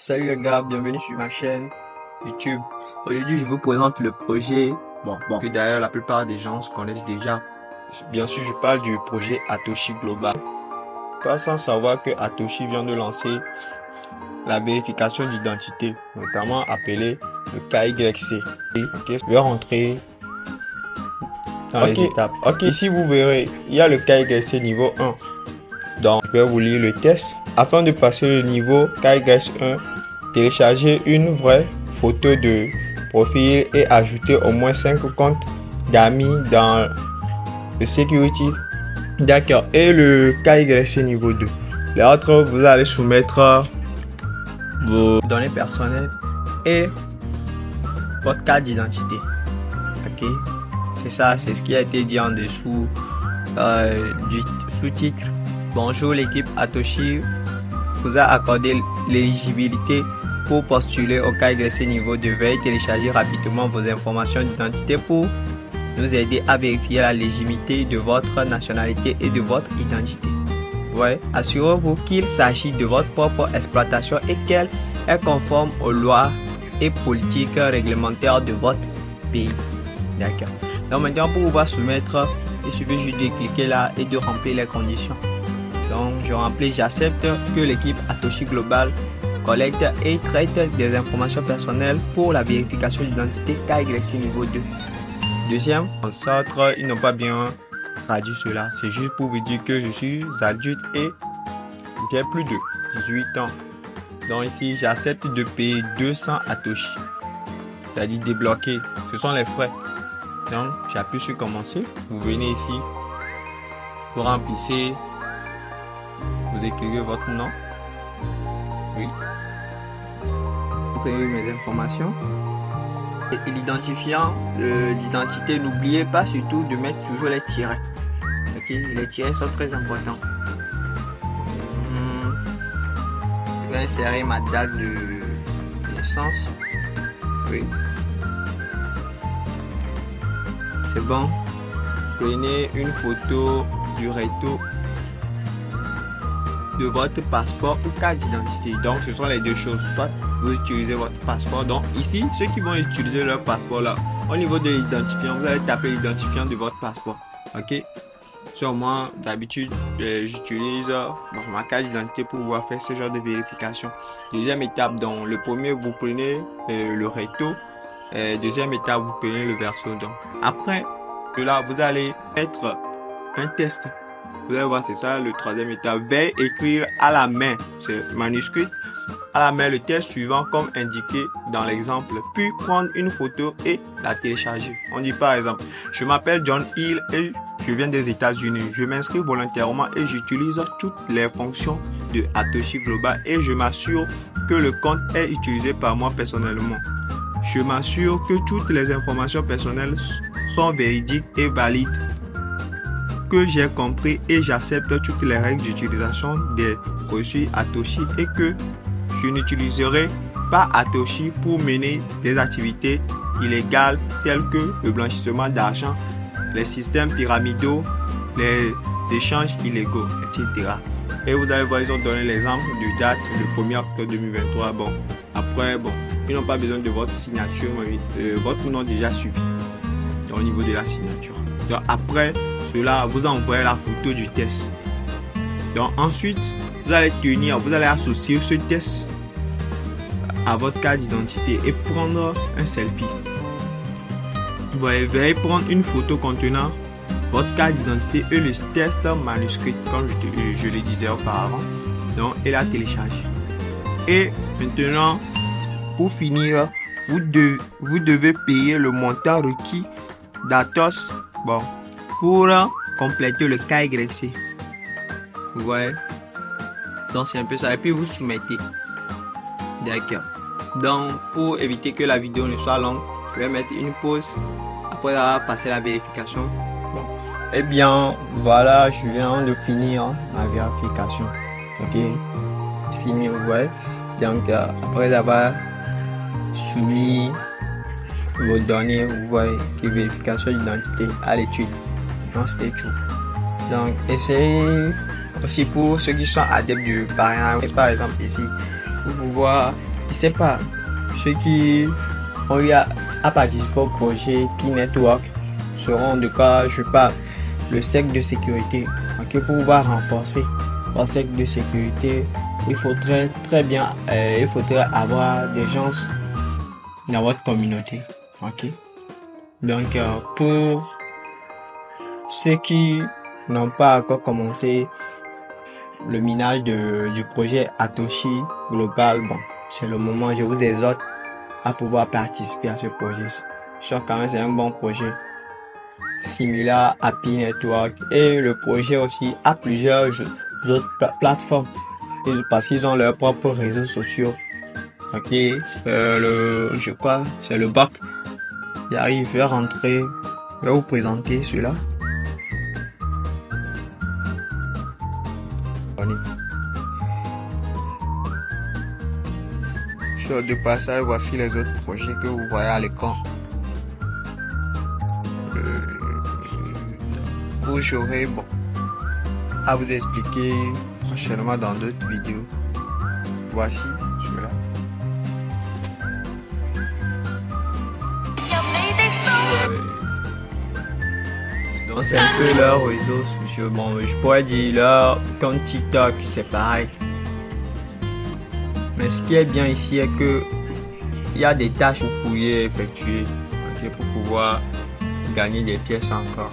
Salut les gars, bienvenue sur ma chaîne YouTube. Aujourd'hui, je vous présente le projet, que d'ailleurs la plupart des gens connaissent déjà. Bien sûr, je parle du projet Atoshi Global. Pas sans savoir que Atoshi vient de lancer la vérification d'identité, notamment appelée le KYC. Je vais rentrer dans les étapes. Ici vous verrez, il y a le KYC niveau 1. Donc, je vais vous lire le test. Afin de passer le niveau KYC 1, téléchargez une vraie photo de profil et ajoutez au moins 5 comptes d'amis dans le security. D'accord. Et le KYC niveau 2. L'autre, vous allez soumettre vos données personnelles et votre carte d'identité. Ok. C'est ça, c'est ce qui a été dit en dessous du sous-titre. Bonjour, l'équipe Atoshi vous a accordé l'éligibilité pour postuler au KYC niveau 2. Veuillez télécharger rapidement vos informations d'identité pour nous aider à vérifier la légitimité de votre nationalité et de votre identité. Ouais. Assurez-vous qu'il s'agit de votre propre exploitation et qu'elle est conforme aux lois et politiques réglementaires de votre pays. D'accord. Donc maintenant, pour pouvoir soumettre, il suffit juste de cliquer là et de remplir les conditions. Donc je remplis, j'accepte que l'équipe Atoshi Global collecte et traite des informations personnelles pour la vérification d'identité KYC niveau 2. Deuxième, en sorte, ils n'ont pas bien traduit cela. C'est juste pour vous dire que je suis adulte et j'ai plus de 18 ans. Donc ici, j'accepte de payer 200 Atoshi. C'est-à-dire débloquer. Ce sont les frais. Donc j'appuie sur commencer. Vous venez ici. Vous remplissez. Vous écrivez votre nom. Oui. Vous créez mes informations. Et l'identifiant d'identité, n'oubliez pas surtout de mettre toujours les tirets. Ok, les tirets sont très importants. Je vais insérer ma date de naissance. Oui. C'est bon. Prenez une photo du recto de votre passeport ou carte d'identité. Donc ce sont les deux choses. Soit vous utilisez votre passeport. Donc ici, ceux qui vont utiliser leur passeport là, au niveau de l'identifiant, vous allez taper l'identifiant de votre passeport. Ok. Sur moi, d'habitude, j'utilise ma carte d'identité pour pouvoir faire ce genre de vérification. Deuxième étape, donc le premier, vous prenez le recto. Deuxième étape, vous prenez le verso. Donc après cela, vous allez mettre un test. Vous allez voir, c'est ça le troisième étape. Veuillez écrire à la main, c'est manuscrit, à la main le test suivant comme indiqué dans l'exemple. Puis prendre une photo et la télécharger. On dit par exemple, je m'appelle John Hill et je viens des États-Unis. Je m'inscris volontairement et j'utilise toutes les fonctions de Atoshi Global et je m'assure que le compte est utilisé par moi personnellement. Je m'assure que toutes les informations personnelles sont véridiques et valides, que j'ai compris et j'accepte toutes les règles d'utilisation des reçus Atoshi et que je n'utiliserai pas Atoshi pour mener des activités illégales telles que le blanchissement d'argent, les systèmes pyramidaux, les échanges illégaux, etc. Et vous allez voir, ils ont donné l'exemple de date le 1er octobre 2023. Bon, après, ils n'ont pas besoin de votre signature, mais votre nom déjà suffit au niveau de la signature. Donc après cela, vous envoyez la photo du test. Donc ensuite, vous allez associer ce test à votre carte d'identité et prendre un selfie. Vous allez prendre une photo contenant votre carte d'identité et le test manuscrit, comme je le disais auparavant. Donc, et la télécharger. Et maintenant, pour finir, vous devez payer le montant requis d'Atos. Pour compléter le KYC. Vous voyez. Donc c'est un peu ça. Et puis vous soumettez. D'accord. Donc pour éviter que la vidéo ne soit longue, je vais mettre une pause après avoir passé la vérification. Eh bien voilà, je viens de finir ma vérification. Ok. Fini, vous voyez. Donc après avoir soumis vos données, vous voyez, que vérification d'identité à l'étude. Donc c'était tout. Donc essayez aussi pour ceux qui sont adeptes du parrainage. Par exemple ici, pour pouvoir je sais pas, ceux qui ont eu à participer au projet P-Network seront de cas, je parle, le cercle de sécurité. Ok, pour pouvoir renforcer votre cercle de sécurité, il faudrait il faudrait avoir des gens dans votre communauté. Ok, donc pour ceux qui n'ont pas encore commencé le minage du projet Atoshi Global, bon, c'est le moment, je vous exhorte à pouvoir participer à ce projet. Je sens quand même c'est un bon projet similaire à P-Network, et le projet aussi a plusieurs autres plateformes parce qu'ils ont leurs propres réseaux sociaux. Ok, je crois c'est le BAP. J'arrive, je vais rentrer, je vais vous présenter cela. Sur de passage, voici les autres projets que vous voyez à l'écran. J'aurai à vous expliquer prochainement dans d'autres vidéos. Voici cela. Donc c'est un peu leurs réseaux sociaux. Bon, je pourrais dire leur compte TikTok, c'est pareil. Mais ce qui est bien ici est que il y a des tâches que vous pourriez effectuer pour pouvoir gagner des pièces encore.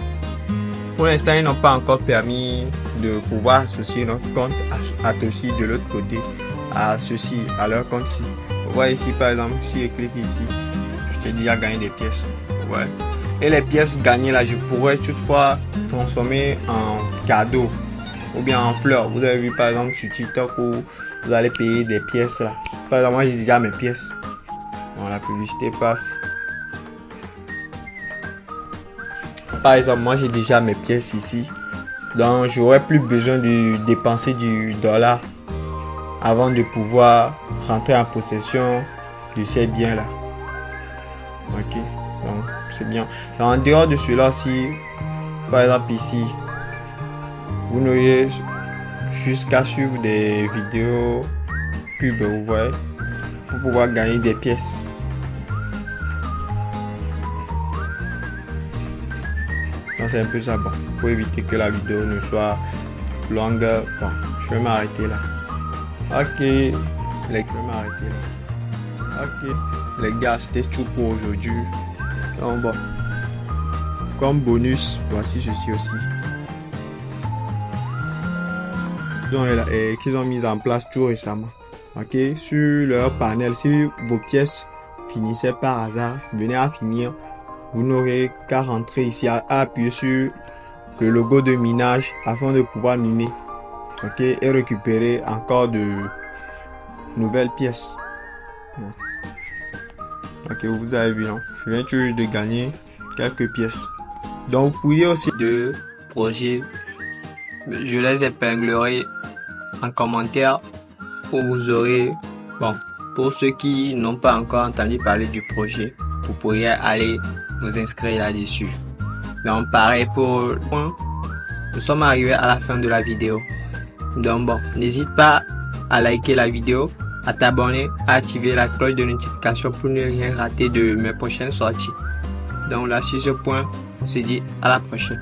Pour l'instant, ils n'ont pas encore permis de pouvoir associer notre compte Atoshi de l'autre côté à ceci, à leur compte-ci. Vous voyez ici par exemple, si je clique ici, je t'ai déjà gagné des pièces. Ouais. Et les pièces gagnées là, je pourrais toutefois transformer en cadeau ou bien en fleurs. Vous avez vu par exemple sur TikTok où vous allez payer des pièces là. Par exemple, moi j'ai déjà mes pièces. Bon, la publicité passe. Par exemple, moi j'ai déjà mes pièces ici. Donc j'aurais plus besoin de dépenser du dollar avant de pouvoir rentrer en possession de ces biens là. Ok, donc c'est bien. En dehors de cela, si par exemple ici vous n'auriez jusqu'à suivre des vidéos pub, vous voyez, pour pouvoir gagner des pièces. Donc c'est un peu ça, bon, pour éviter que la vidéo ne soit longue. Bon, je vais m'arrêter là. Ok, je vais m'arrêter là. Ok, les gars, c'était tout pour aujourd'hui. Donc bon, comme bonus, voici ceci aussi. Qu'ils ont mis en place tout récemment. Ok, sur leur panel, si vos pièces finissaient par hasard, venaient à finir, vous n'aurez qu'à rentrer ici, à appuyer sur le logo de minage afin de pouvoir miner. Ok, et récupérer encore de nouvelles pièces. Ok, vous avez vu, hein? Je viens juste de gagner quelques pièces. Donc vous pouvez aussi de projets, je les épinglerai en commentaire où vous aurez, bon, pour ceux qui n'ont pas encore entendu parler du projet, vous pourriez aller vous inscrire là-dessus. Donc pareil pour nous sommes arrivés à la fin de la vidéo. Donc bon, n'hésite pas à liker la vidéo, à t'abonner, à activer la cloche de notification pour ne rien rater de mes prochaines sorties. Donc là sur ce point, on se dit à la prochaine.